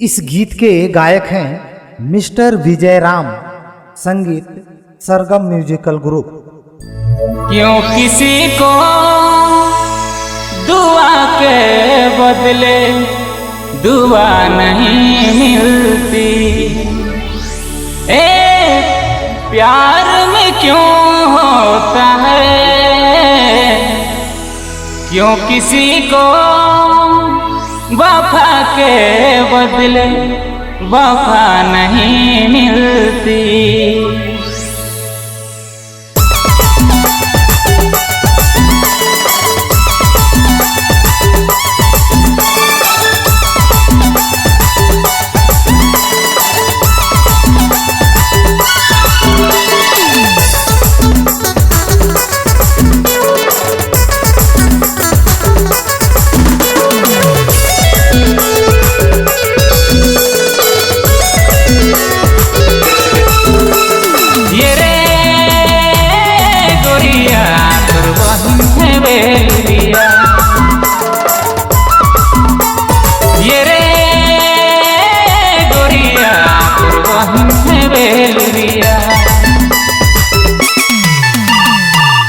इस गीत के गायक हैं मिस्टर विजय राम, संगीत सरगम म्यूजिकल ग्रुप। क्यों किसी को दुआ के बदले दुआ नहीं मिलती, प्यार में क्यों होता है, क्यों किसी को वफा के बदले वफा नहीं मिलती।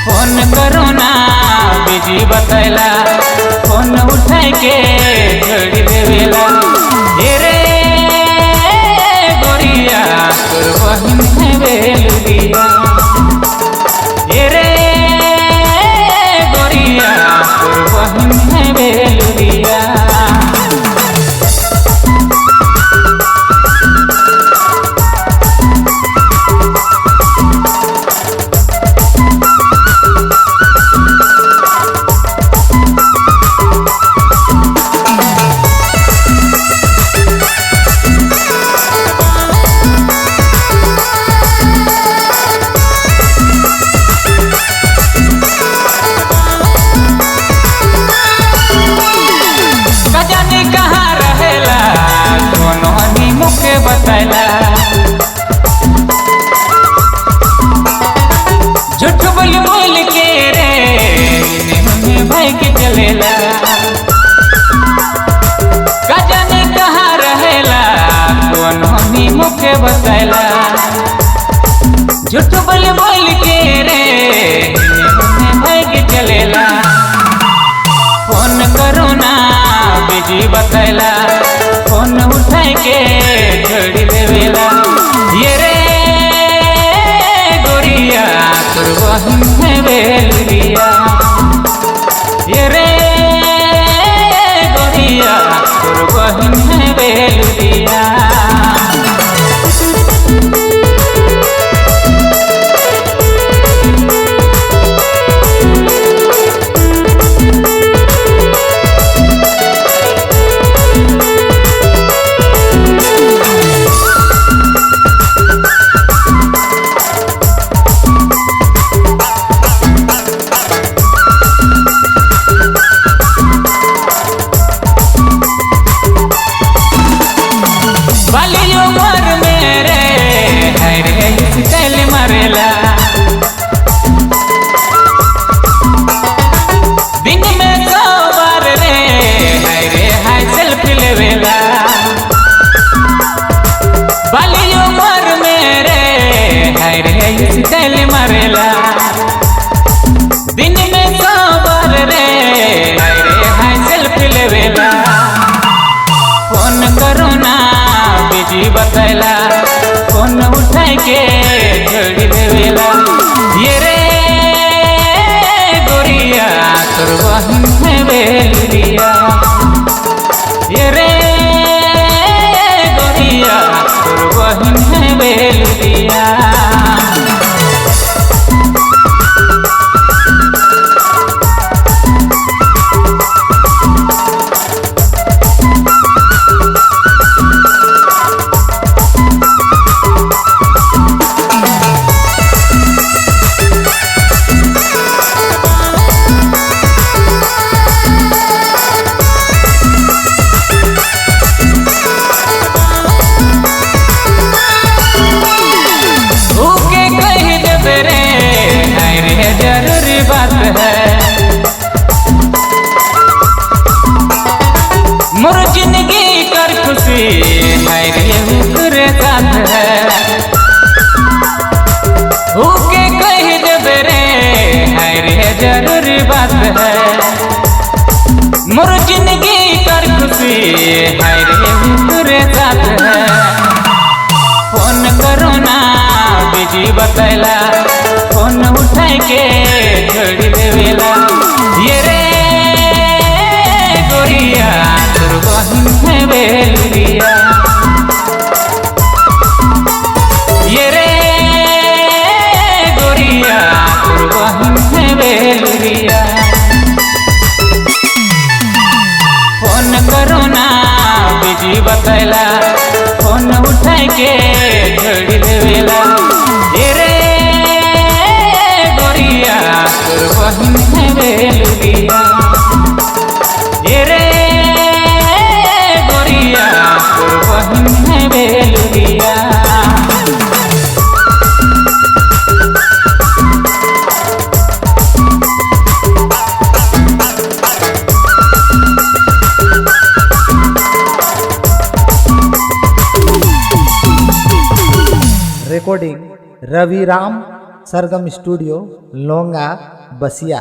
फोन करो ना बिजी बतैला, फोन उठाई के छोड़ी देवेला। रे गोरिया तोर बहिन है बेलुरिया, रे गोरिया तोर बहिन है बेलुरिया। बतैला झूठ बोल बोल के रे भाई के चलेला, जाने कहाँ रहेला कौन हमी मुखे बतैला। झूठ बोल बोल के रे भाई के चलेला। फोन करो ना बिजी बतैला, फोन उठाई के छोड़ी देवेला। ये रे गोरिया तोर बहिन है बेलुरिया, ये रे गोरिया तोर बहिन है बेलुरिया। दिन में 100 बार रे हाय रे हाय सेल्फी लेवेला। बाली उमर में रे हाय रे स्टाइल मारेला। दिन में 100 बार रे हाय रे हाय सेल्फी लेवेला। फोन करो ना बिजी बतैला, फोन उठाई के छोड़ी देवेला। ये रे गोरिया तोर बहिन है बेलुरिया, ये रे गोरिया तोर बहिन है बेलुरिया। है रे उकरे साथ है ओके कह देबे रे है रे जरूरी बात है मोर जिंदगी कर खुशी है रे उकरे साथ है फोन करो ना बिजी बतैला फोन उठाए के छोड़ देवेला ये रे गोरिया तोर बहिन है बेलुरिया ये रे गोरिया तोर बहिन है बेलुरिया फोन करो ना बिजी बतैला फोन उठाए के छोड़ देवेला ये रे गोरिया तोर बहिन है बेलुरिया ये रे गोरिया तोर बहिन है बेलुरिया रिकॉर्डिंग रवि राम सरगम स्टूडियो लोंगा बसिया।